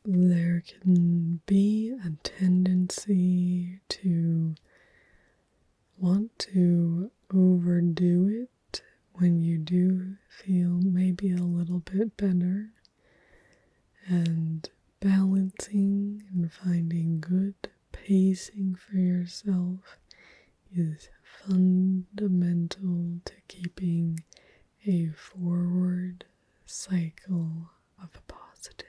there can be a tendency to want to overdo it when you do feel maybe a little bit better, and balancing and finding good pacing for yourself is fundamental to keeping a forward cycle of positive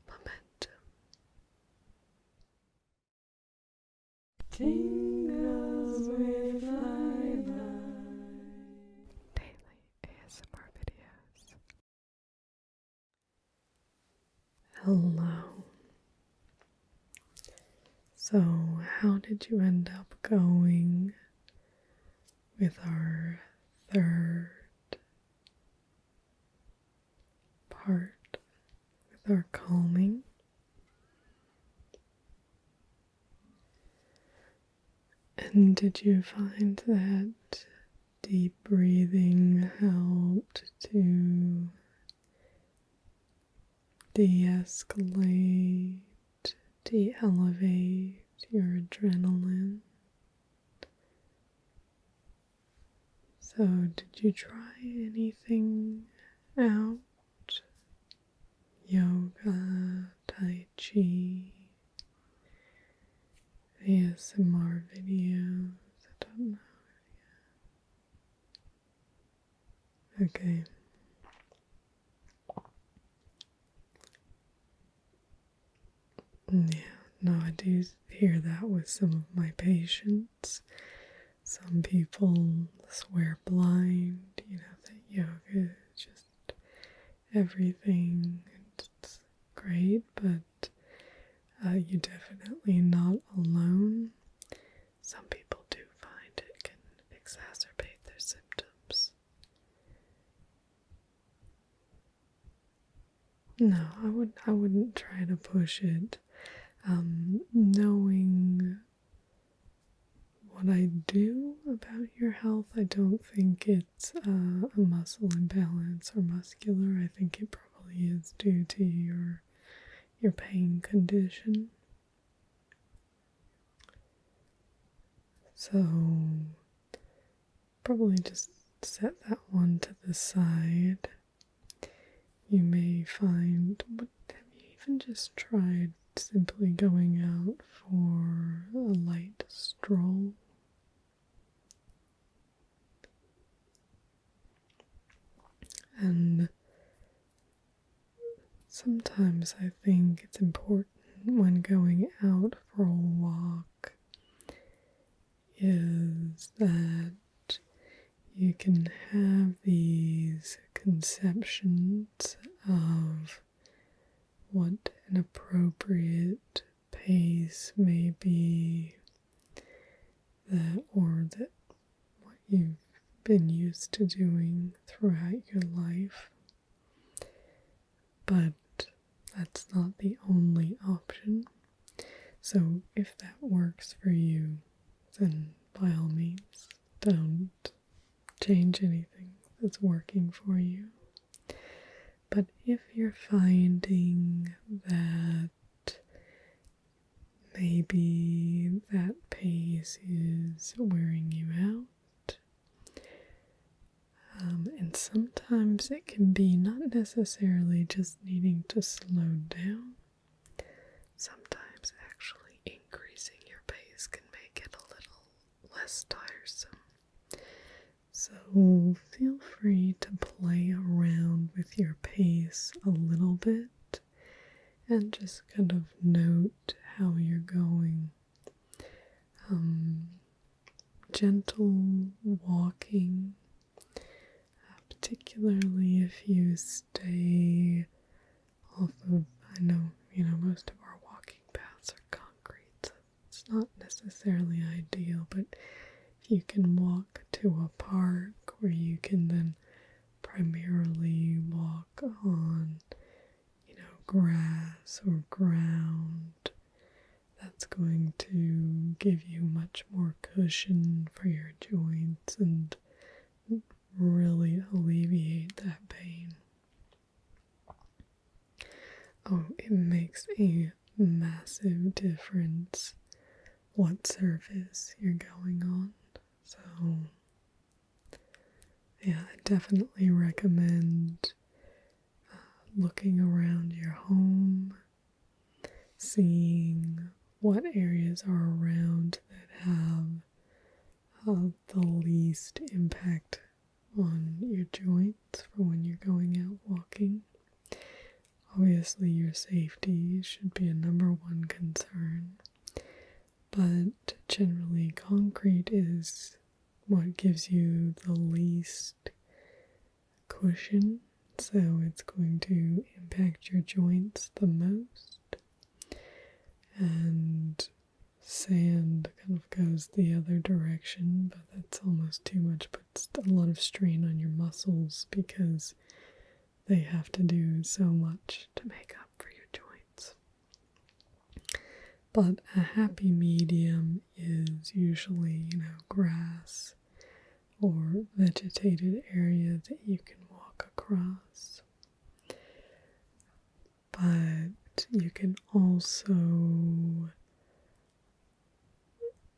momentum. Tingles with flyby. Daily ASMR videos. Hello. So, how did you end up going with our third part, with our calming? And did you find that deep breathing helped to de-escalate, de-elevate your adrenaline? So, did you try anything out? Yoga, Tai Chi, ASMR videos? I don't know yet. Okay. Yeah, no, I do hear that with some of my patients. Some people swear blind, that yoga is just everything. It's great, but you're definitely not alone. Some people do find it can exacerbate their symptoms. No, I wouldn't try to push it. Knowing what I do about your health, I don't think it's a muscle imbalance or muscular. I think it probably is due to your pain condition. So probably just set that one to the side. You may find, have you even just tried simply going out for a light stroll? And sometimes I think it's important when going out for a walk is that you can have these conceptions of what an appropriate pace may be, that what you've been used to doing throughout your life. But that's not the only option. So if that works for you, then by all means, don't change anything that's working for you. But if you're finding that maybe that pace is wearing you out, and sometimes it can be not necessarily just needing to slow down. Sometimes actually increasing your pace can make it a little less tiresome. So feel free to play around with your pace a little bit and just kind of note how you're going. Gentle walking, particularly if you stay off of, I know, most of our walking paths are concrete, so it's not necessarily ideal, but if you can walk to a park where you can then primarily walk on, grass or ground, that's going to give you much more cushion for your joints and really alleviate that pain. Oh, it makes a massive difference what surface you're going on. So, yeah, I definitely recommend looking around your home, seeing what areas are around that have the least impact on your joints for when you're going out walking. Obviously, your safety should be a number one concern, but generally, concrete is what gives you the least cushion, so it's going to impact your joints the most. And sand kind of goes the other direction, but that's almost too much, puts a lot of strain on your muscles because they have to do so much to make up for your joints. But a happy medium is usually, grass or vegetated area that you can walk across. But you can also,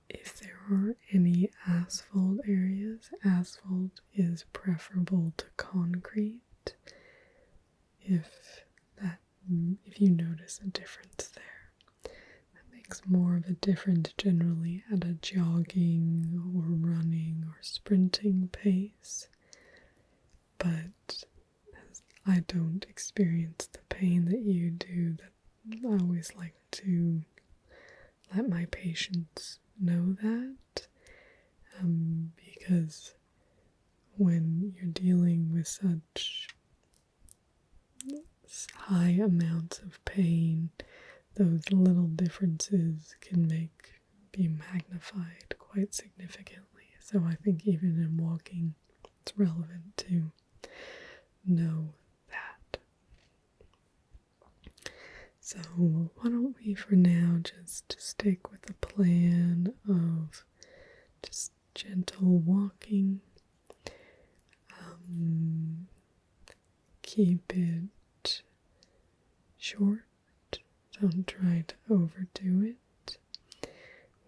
if there are any asphalt areas, asphalt is preferable to concrete if you notice a difference there. That makes more of a difference generally at a jogging or running or sprinting pace. But as I don't experience the pain that you do, that I always like to let my patients know that, because when you're dealing with such high amounts of pain, those little differences can be magnified quite significantly. So I think even in walking, it's relevant to know that. So why don't we for now just stick with the plan of just gentle walking. Keep it short. Don't try to overdo it,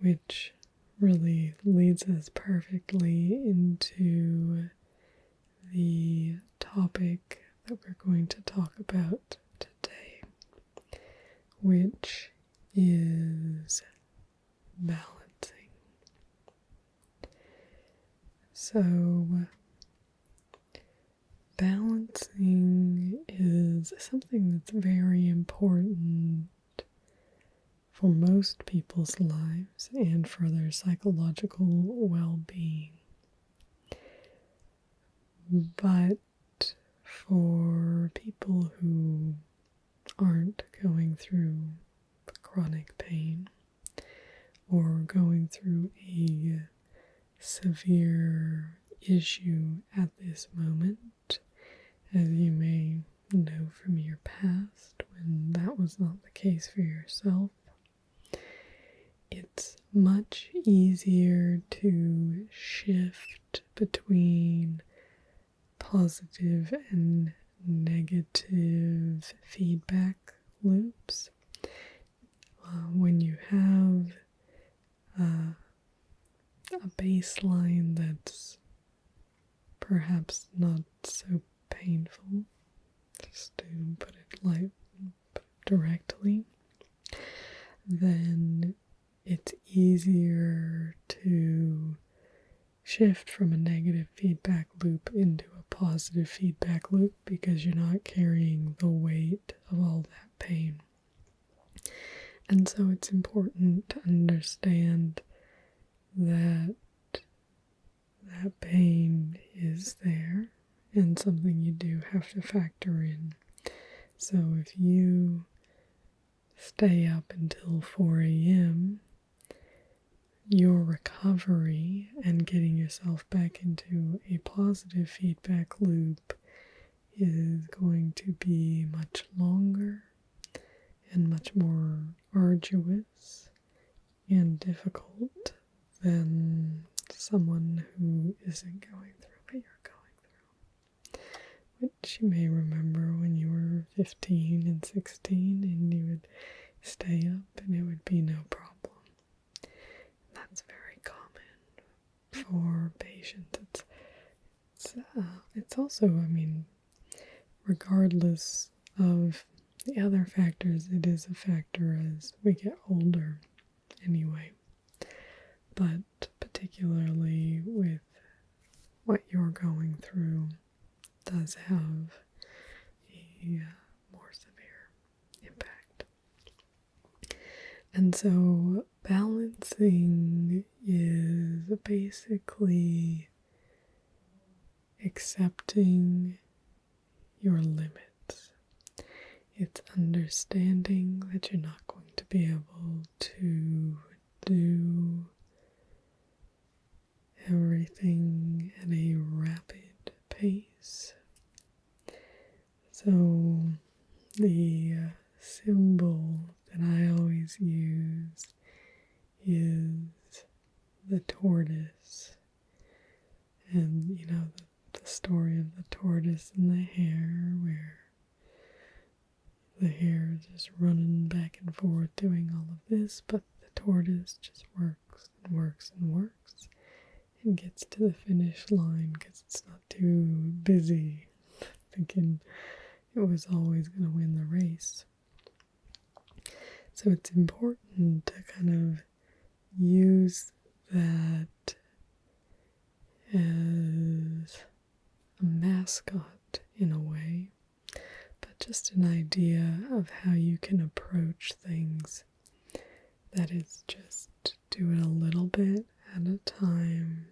which really leads us perfectly into the topic that we're going to talk about today, which is balancing. So, balancing is something that's very important for most people's lives and for their psychological well-being. But for people who aren't going through chronic pain or going through a severe issue at this moment, as you may know from your past when that was not the case for yourself, it's much easier to shift between positive and negative feedback loops when you have a baseline that's perhaps not so painful, just to put it directly, then it's easier to shift from a negative feedback loop into a positive feedback loop because you're not carrying the weight of all that pain. And so it's important to understand that that pain is there and something you do have to factor in. So if you stay up until 4 a.m., your recovery and getting yourself back into a positive feedback loop is going to be much longer and much more arduous and difficult than someone who isn't going through what you're going through, which you may remember when you were 15 and 16 and you would stay up and it would be no problem. That's very common for patients. It's also, I mean, regardless of the other factors, it is a factor as we get older anyway. But particularly with what you're going through does have a more severe impact. And so balancing is basically accepting your limits. It's understanding that you're not going to be able to do everything at a rapid pace. So the symbol that I always use is the tortoise. And you know, the story of the tortoise and the hare, where the hare is just running back and forth doing all of this, but the tortoise just works and works and works and gets to the finish line because it's not too busy thinking it was always going to win the race. So it's important to kind of use that as a mascot in a way, but just an idea of how you can approach things. That is, just do it a little bit at a time.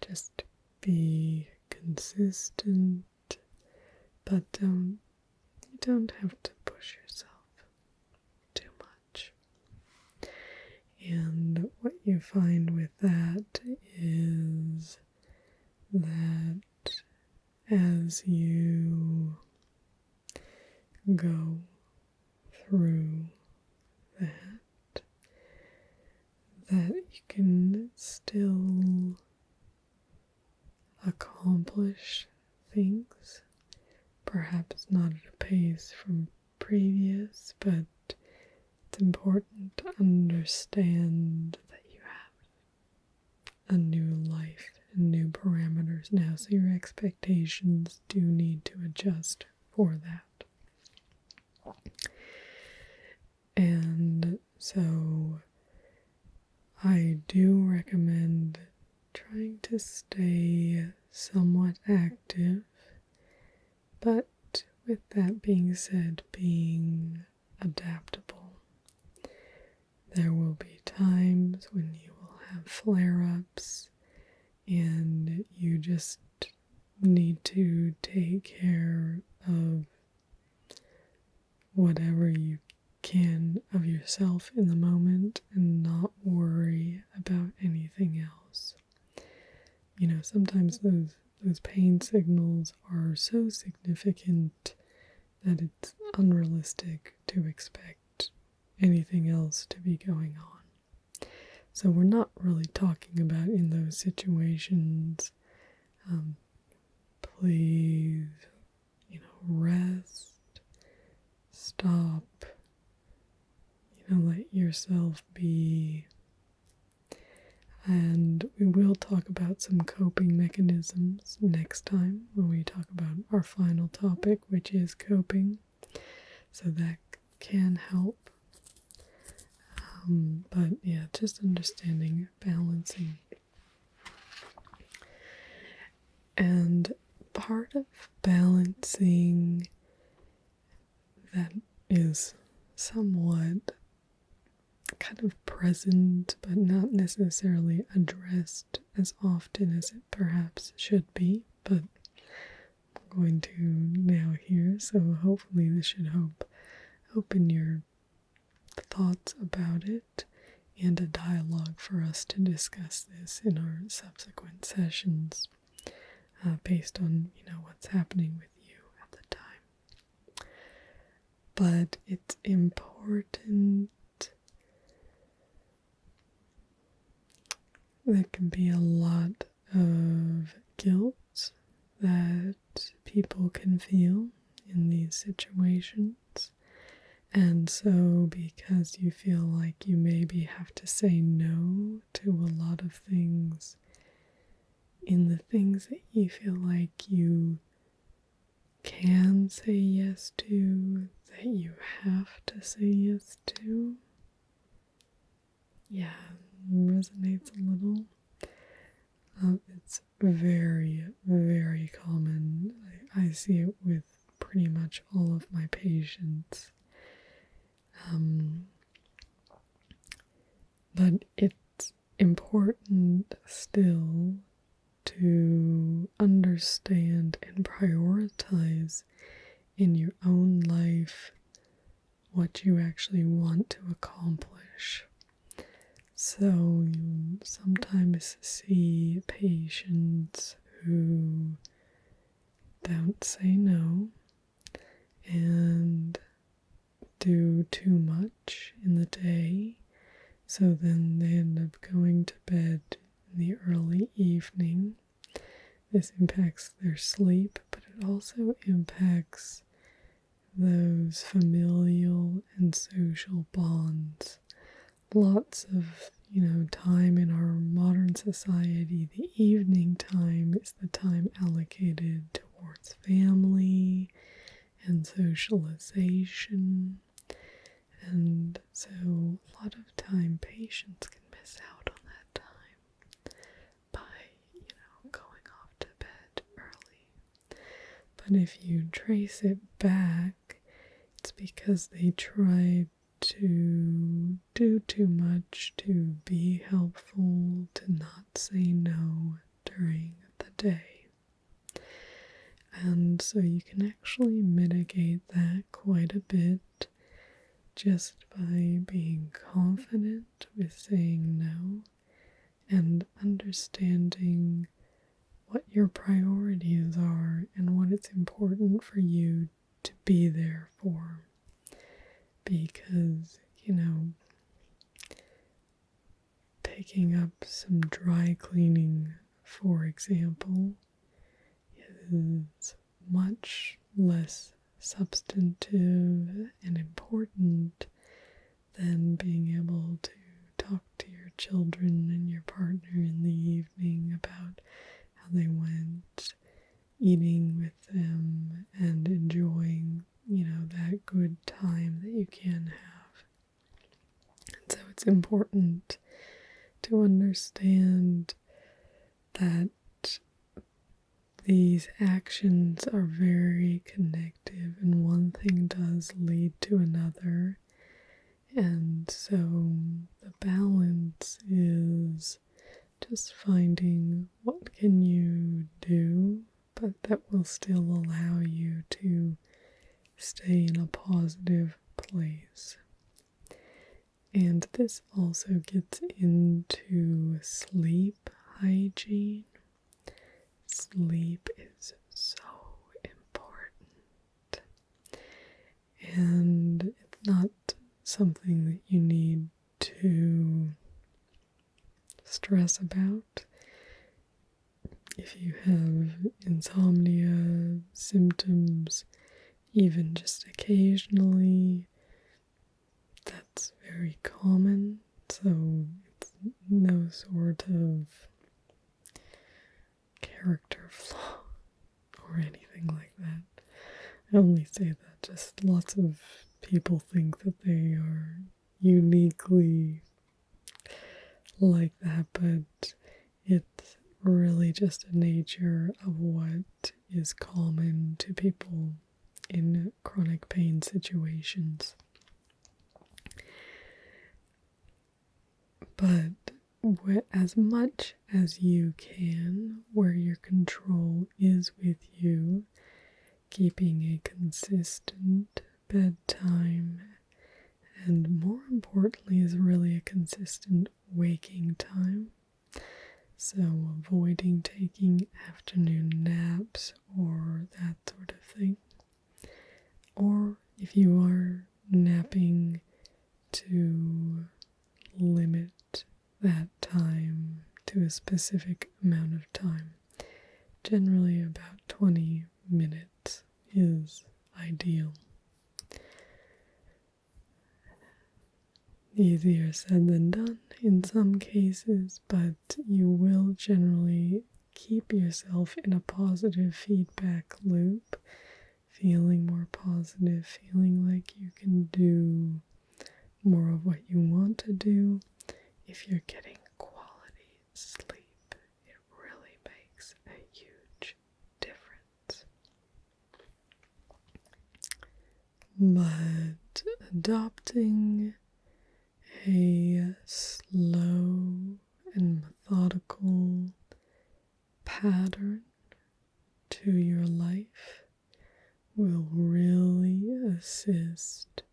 Just be consistent, but you don't have to push yourself too much. And what you find with that is that as you go through that you can still accomplish things, perhaps not at a pace from previous, but it's important to understand that you have a new life and new parameters now, so your expectations do need to adjust for that. And so I do recommend trying to stay somewhat active, but with that being said, being adaptable. There will be times when you will have flare-ups and you just need to take care of whatever you can of yourself in the moment and not worry about anything else. You know, sometimes those pain signals are so significant that it's unrealistic to expect anything else to be going on. So we're not really talking about in those situations, please, rest, stop, let yourself be. And we will talk about some coping mechanisms next time when we talk about our final topic, which is coping. So that can help. But yeah, just understanding, balancing. And part of balancing that is somewhat kind of present, but not necessarily addressed as often as it perhaps should be, but I'm going to now here, so hopefully this should open your thoughts about it and a dialogue for us to discuss this in our subsequent sessions, based on what's happening with you at the time. But it's important. There can be a lot of guilt that people can feel in these situations. And so, because you feel like you maybe have to say no to a lot of things, in the things that you feel like you can say yes to, that you have to say yes to, yeah, resonates a little. It's very, very common. I see it with pretty much all of my patients. But it's important still to understand and prioritize in your own life what you actually want to accomplish. So you sometimes see patients who don't say no and do too much in the day, so then they end up going to bed in the early evening. This impacts their sleep, but it also impacts those familial and social bonds. Lots of, time in our modern society, the evening time is the time allocated towards family and socialization. And so a lot of time patients can miss out on that time by, going off to bed early. But if you trace it back, it's because they tried to do too much to be helpful, to not say no during the day. And so you can actually mitigate that quite a bit just by being confident with saying no and understanding what your priorities are and what it's important for you to be there for. Because, picking up some dry cleaning, for example, is much less substantive and important than being able to talk to your children and your partner in the evening about how they went, eating with them and enjoying, that good time that you can have. And so it's important to understand that these actions are very connective and one thing does lead to another. And so the balance is just finding what can you do, but that will still allow you to stay in a positive place. And this also gets into sleep hygiene. Sleep is so important. And it's not something that you need to stress about. If you have insomnia symptoms, even just occasionally, that's very common. So it's no sort of character flaw or anything like that. I only say that just lots of people think that they are uniquely like that, but it's really just a nature of what is common to people in chronic pain situations. But as much as you can, where your control is with you, keeping a consistent bedtime, and more importantly is really a consistent waking time. So avoiding taking afternoon naps or that sort of thing. Or if you are napping, to limit that time to a specific amount of time. generally about 20 minutes is ideal. Easier said than done in some cases, but you will generally keep yourself in a positive feedback loop, feeling more positive, feeling like you can do more of what you want to do. If you're getting quality sleep, it really makes a huge difference. But adopting a slow and methodical pattern to your life will really assist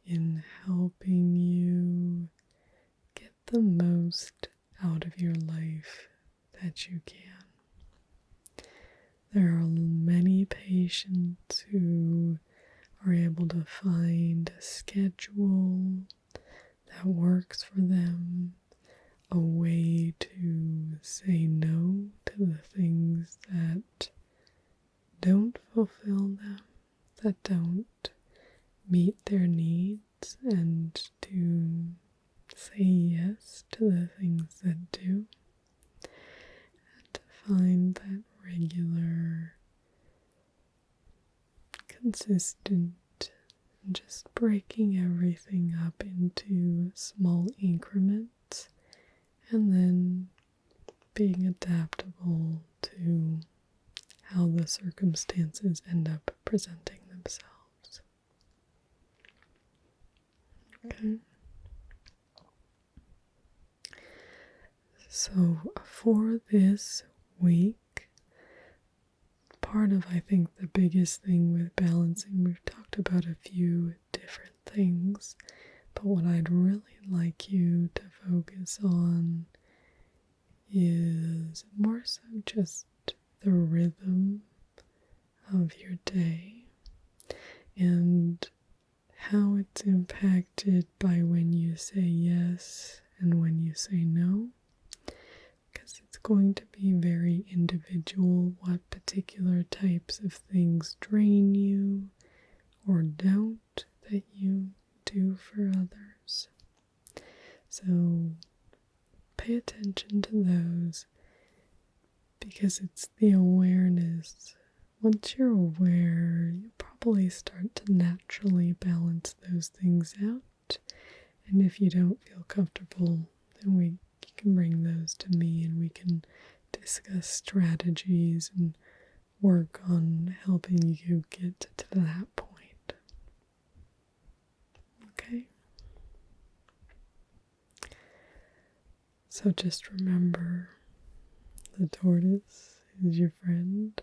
in helping you get the most out of your life that you can. There are many patients who are able to find a schedule that works for them, a way to say no to the things that don't fulfill them, that don't meet their needs, and to say yes to the things that do, and to find that regular, consistent, just breaking everything up into small increments, and then being adaptable to how the circumstances end up presenting themselves. Okay. So for this week, part of, I think, the biggest thing with balancing, we've talked about a few different things, but what I'd really like you to focus on is more so just the rhythm of your day and how it's impacted by when you say yes and when you say no, because it's going to be very individual what particular types of things drain you or don't that you do for others. So pay attention to those, because it's the awareness. Once you're aware, you probably start to naturally balance those things out. And if you don't feel comfortable, then you can bring those to me and we can discuss strategies and work on helping you get to that point. Okay? So just remember, the tortoise is your friend.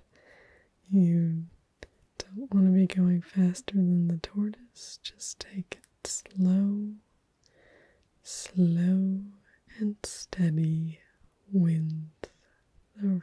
You don't want to be going faster than the tortoise. Just take it slow, slow and steady wins the race.